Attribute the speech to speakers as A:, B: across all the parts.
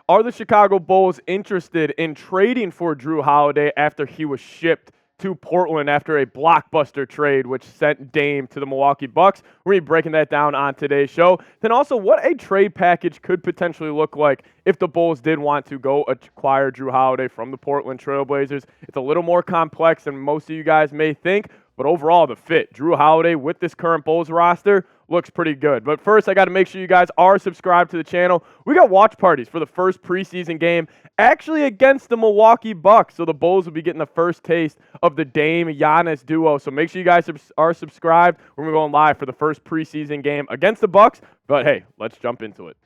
A: Are the Chicago Bulls interested in trading for Jrue Holiday after he was shipped to Portland after a blockbuster trade, which sent Dame to the Milwaukee Bucks? We're going to be breaking that down on today's show. Then also, what a trade package could potentially look like if the Bulls did want to go acquire Jrue Holiday from the Portland Trail Blazers. It's a little more complex than most of you guys may think, but overall, the fit, Jrue Holiday with this current Bulls roster, looks pretty good. But first, I got to make sure you guys are subscribed to the channel. We got watch parties for the first preseason game, actually against the Milwaukee Bucks. So the Bulls will be getting the first taste of the Dame-Giannis duo. So make sure you guys are subscribed. We're going live for the first preseason game against the Bucks. But hey, let's jump into it.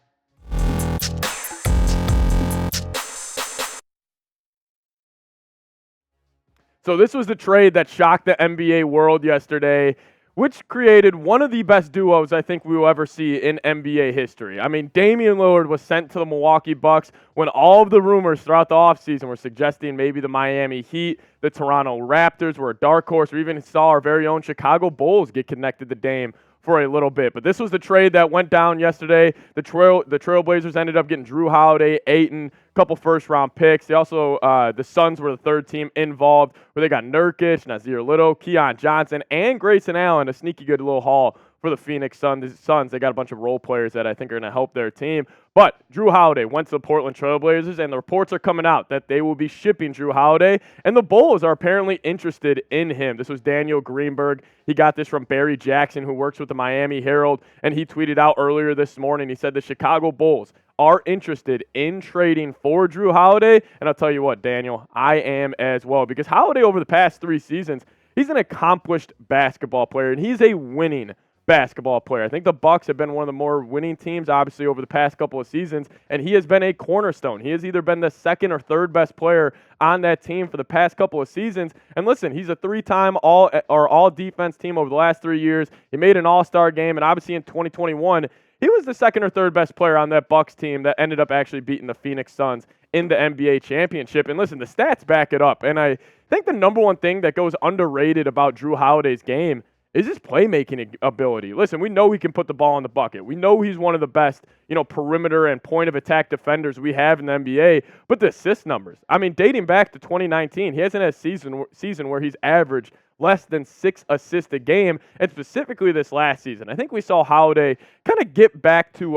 A: So this was the trade that shocked the NBA world yesterday, which created one of the best duos I think we will ever see in NBA history. I mean, Damian Lillard was sent to the Milwaukee Bucks when all of the rumors throughout the offseason were suggesting maybe the Miami Heat, the Toronto Raptors were a dark horse. We even saw our very own Chicago Bulls get connected to Dame for a little bit. But this was the trade that went down yesterday. The Trailblazers ended up getting Jrue Holiday, Ayton, a couple first-round picks. They also, the Suns were the third team involved, where they got Nurkic, Nazir Little, Keon Johnson, and Grayson Allen, a sneaky good little haul for the Phoenix Suns. They got a bunch of role players that I think are going to help their team. But Jrue Holiday went to the Portland Trailblazers, and the reports are coming out that they will be shipping Jrue Holiday, and the Bulls are apparently interested in him. This was Daniel Greenberg. He got this from Barry Jackson, who works with the Miami Herald, and he tweeted out earlier this morning. He said the Chicago Bulls are interested in trading for Jrue Holiday, and I'll tell you what, Daniel, I am as well, because Holiday over the past 3 seasons, he's an accomplished basketball player, and he's a winning basketball player. I think the Bucks have been one of the more winning teams, obviously, over the past couple of seasons, and he has been a cornerstone. He has either been the second or third best player on that team for the past couple of seasons. And listen, he's a 3-time all-defense team over the last 3 years. He made an all-star game, and obviously in 2021, he was the second or third best player on that Bucks team that ended up actually beating the Phoenix Suns in the NBA championship. And listen, the stats back it up. And I think the number one thing that goes underrated about Jrue Holiday's game is his playmaking ability. Listen, we know he can put the ball in the bucket. We know he's one of the best, perimeter and point of attack defenders we have in the NBA. But the assist numbers, I mean, dating back to 2019, he hasn't had a season where he's averaged less than 6 assists a game, and specifically this last season. I think we saw Holiday kind of get back to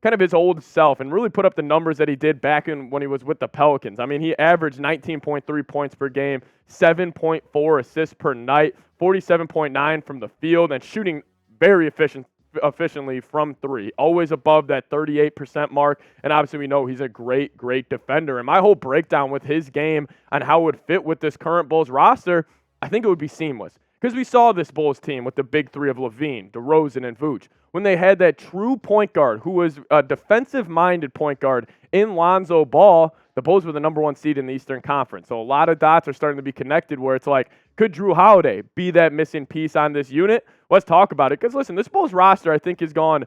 A: kind of his old self and really put up the numbers that he did back when he was with the Pelicans. I mean, he averaged 19.3 points per game, 7.4 assists per night, 47.9 from the field, and shooting very efficiently from 3, always above that 38% mark. And obviously we know he's a great defender. And my whole breakdown with his game on how it would fit with this current Bulls roster, I think it would be seamless. Because we saw this Bulls team with the big 3 of LaVine, DeRozan, and Vooch, when they had that true point guard who was a defensive-minded point guard in Lonzo Ball. The Bulls were the number 1 seed in the Eastern Conference. So a lot of dots are starting to be connected where it's like, could Jrue Holiday be that missing piece on this unit? Let's talk about it. Because listen, this Bulls roster I think has gone,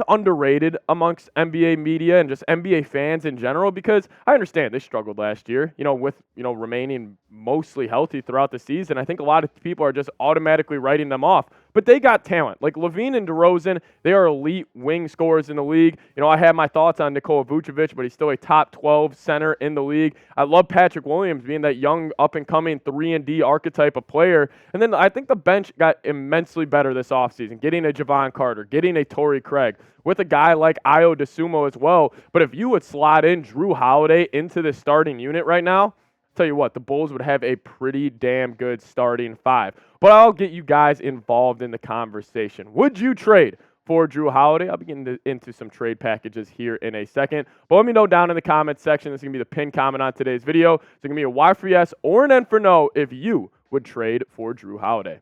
A: underrated amongst NBA media and just NBA fans in general, because I understand they struggled last year, with, remaining mostly healthy throughout the season. I think a lot of people are just automatically writing them off, but they got talent. Like LaVine and DeRozan, they are elite wing scorers in the league. I have my thoughts on Nikola Vucevic, but he's still a top 12 center in the league. I love Patrick Williams being that young, up-and-coming 3-and-D archetype of player. And then I think the bench got immensely better this offseason, getting a Javon Carter, getting a Torrey Craig, with a guy like Ayo Dosunmu as well. But if you would slot in Jrue Holiday into the starting unit right now, tell you what, the Bulls would have a pretty damn good starting 5. But I'll get you guys involved in the conversation. Would you trade for Jrue Holiday? I'll be getting into some trade packages here in a second. But let me know down in the comments section. This is going to be the pinned comment on today's video. It's going to be a Y for yes or an N for no if you would trade for Jrue Holiday.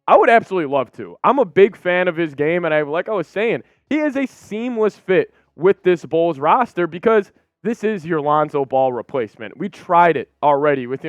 A: I would absolutely love to. I'm a big fan of his game, and like I was saying, he is a seamless fit with this Bulls roster because this is your Lonzo Ball replacement. We tried it already with,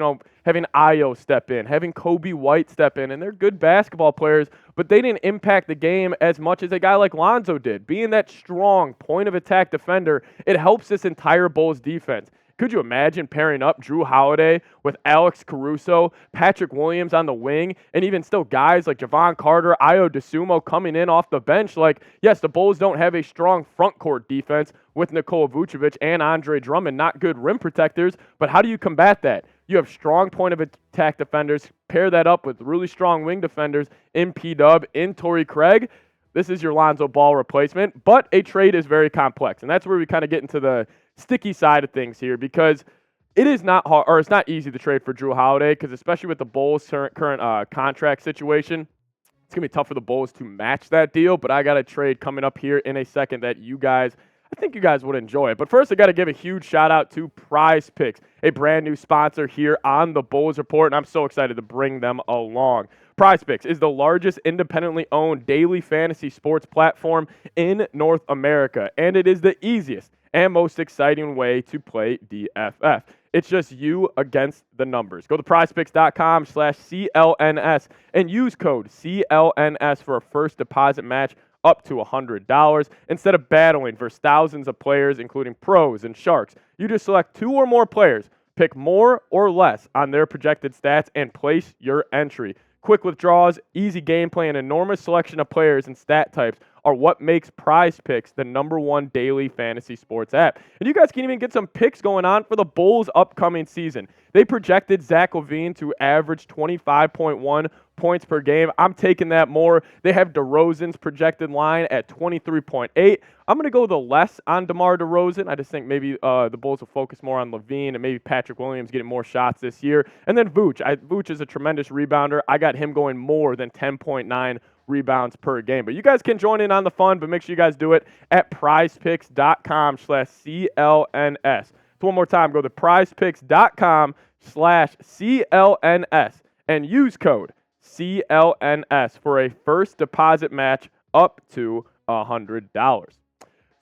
A: having Ayo step in, having Kobe White step in, and they're good basketball players, but they didn't impact the game as much as a guy like Lonzo did. Being that strong point-of-attack defender, it helps this entire Bulls defense. Could you imagine pairing up Jrue Holiday with Alex Caruso, Patrick Williams on the wing, and even still guys like Javon Carter, Ayo Dosunmu coming in off the bench? Like, yes, the Bulls don't have a strong front court defense with Nikola Vucevic and Andre Drummond, not good rim protectors, but how do you combat that? You have strong point of attack defenders, pair that up with really strong wing defenders in P-Dub, in Torrey Craig. This is your Lonzo Ball replacement, but a trade is very complex, and that's where we kind of get into the sticky side of things here, because it is not hard, or it's not easy to trade for Jrue Holiday, because especially with the Bulls' current contract situation, it's going to be tough for the Bulls to match that deal, but I got a trade coming up here in a second that I think you guys would enjoy it. But first, I got to give a huge shout out to Prize Picks, a brand new sponsor here on the Bulls Report, and I'm so excited to bring them along. Prize Picks is the largest independently owned daily fantasy sports platform in North America, and it is the easiest and most exciting way to play DFF. It's just you against the numbers. Go to prizepicks.com/CLNS and use code CLNS for a first deposit match up to $100. Instead of battling versus thousands of players, including pros and sharks, you just select 2 or more players, pick more or less on their projected stats, and place your entry. Quick withdrawals, easy gameplay, and enormous selection of players and stat types are what makes Prize Picks the #1 daily fantasy sports app. And you guys can even get some picks going on for the Bulls' upcoming season. They projected Zach LaVine to average 25.1 points per game. I'm taking that more. They have DeRozan's projected line at 23.8. I'm going to go the less on DeMar DeRozan. I just think maybe the Bulls will focus more on LaVine and maybe Patrick Williams getting more shots this year. And then Vooch. Vooch is a tremendous rebounder. I got him going more than 10.9 rebounds per game. But you guys can join in on the fun, but make sure you guys do it at prizepicks.com/CLNS. So one more time, go to prizepicks.com/CLNS and use code CLNS for a first deposit match up to $100.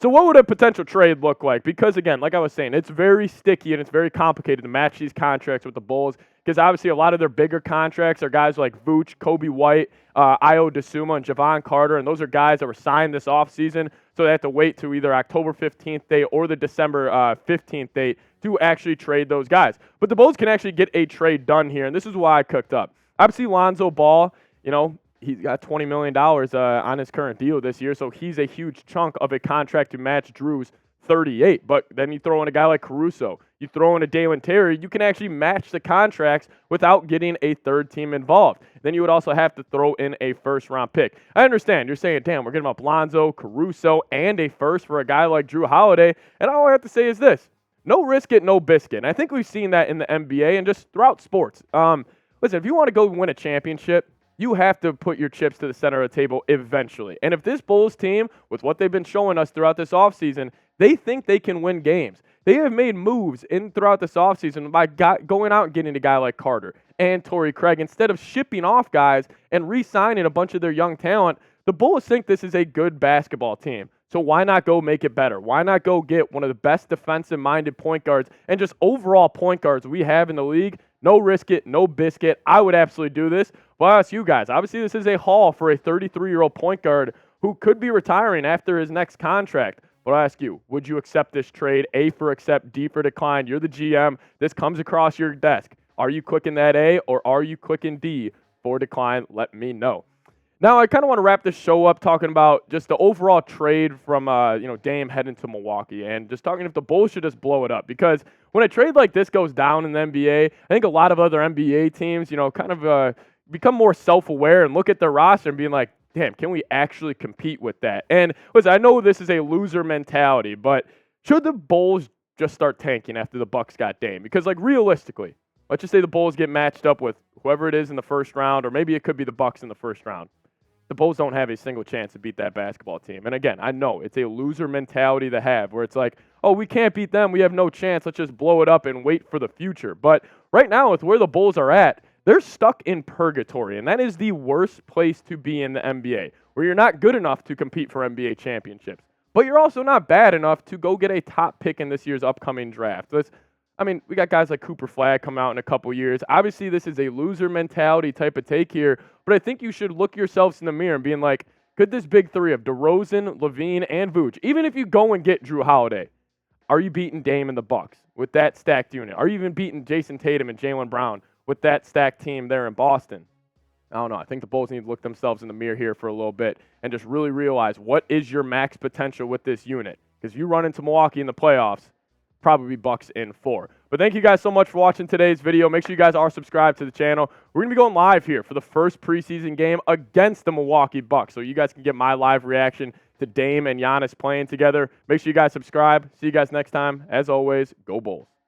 A: So what would a potential trade look like? Because, again, like I was saying, it's very sticky and it's very complicated to match these contracts with the Bulls, because obviously a lot of their bigger contracts are guys like Vooch, Kobe White, Ayo Dosunmu, and Javon Carter, and those are guys that were signed this offseason, so they have to wait to either October 15th date or the December 15th date to actually trade those guys. But the Bulls can actually get a trade done here, and this is why I cooked up. Obviously, Lonzo Ball, he's got $20 million on his current deal this year, so he's a huge chunk of a contract to match Jrue's 38. But then you throw in a guy like Caruso, you throw in a Dalen Terry, you can actually match the contracts without getting a third team involved. Then you would also have to throw in a first-round pick. I understand. You're saying, damn, we're getting up Lonzo, Caruso, and a first for a guy like Jrue Holiday. And all I have to say is this: no risk it, no biscuit. And I think we've seen that in the NBA and just throughout sports. Listen, if you want to go win a championship, you have to put your chips to the center of the table eventually. And if this Bulls team, with what they've been showing us throughout this offseason, they think they can win games. They have made moves throughout this offseason by going out and getting a guy like Carter and Torrey Craig. Instead of shipping off guys and re-signing a bunch of their young talent, the Bulls think this is a good basketball team. So why not go make it better? Why not go get one of the best defensive-minded point guards and just overall point guards we have in the league? No risk it, no biscuit. I would absolutely do this. Well, I'll ask you guys. Obviously, this is a haul for a 33-year-old point guard who could be retiring after his next contract. But I'll ask you, would you accept this trade? A for accept, D for decline. You're the GM. This comes across your desk. Are you clicking that A or are you clicking D for decline? Let me know. Now, I kind of want to wrap this show up talking about just the overall trade from Dame heading to Milwaukee, and just talking if the Bulls should just blow it up. Because when a trade like this goes down in the NBA, I think a lot of other NBA teams, kind of become more self-aware and look at their roster and being like, damn, can we actually compete with that? And listen, I know this is a loser mentality, but should the Bulls just start tanking after the Bucks got Dame? Because, realistically, let's just say the Bulls get matched up with whoever it is in the first round, or maybe it could be the Bucks in the first round. The Bulls don't have a single chance to beat that basketball team. And again, I know it's a loser mentality to have, where it's like, oh, we can't beat them, we have no chance, let's just blow it up and wait for the future. But right now, with where the Bulls are at, they're stuck in purgatory, and that is the worst place to be in the NBA, where you're not good enough to compete for NBA championships, but you're also not bad enough to go get a top pick in this year's upcoming draft. We got guys like Cooper Flagg come out in a couple years. Obviously, this is a loser mentality type of take here, but I think you should look yourselves in the mirror and being like, could this big three of DeRozan, LaVine, and Vooch, even if you go and get Jrue Holiday, Are you beating Dame and the Bucks with that stacked unit? Are you even beating Jason Tatum and Jaylen Brown with that stacked team there in Boston? I don't know. I think the Bulls need to look themselves in the mirror here for a little bit and just really realize what is your max potential with this unit. Because you run into Milwaukee in the playoffs, probably Bucks in 4. But thank you guys so much for watching today's video. Make sure you guys are subscribed to the channel. We're going to be going live here for the first preseason game against the Milwaukee Bucks. So you guys can get my live reaction to Dame and Giannis playing together. Make sure you guys subscribe. See you guys next time. As always, go Bulls.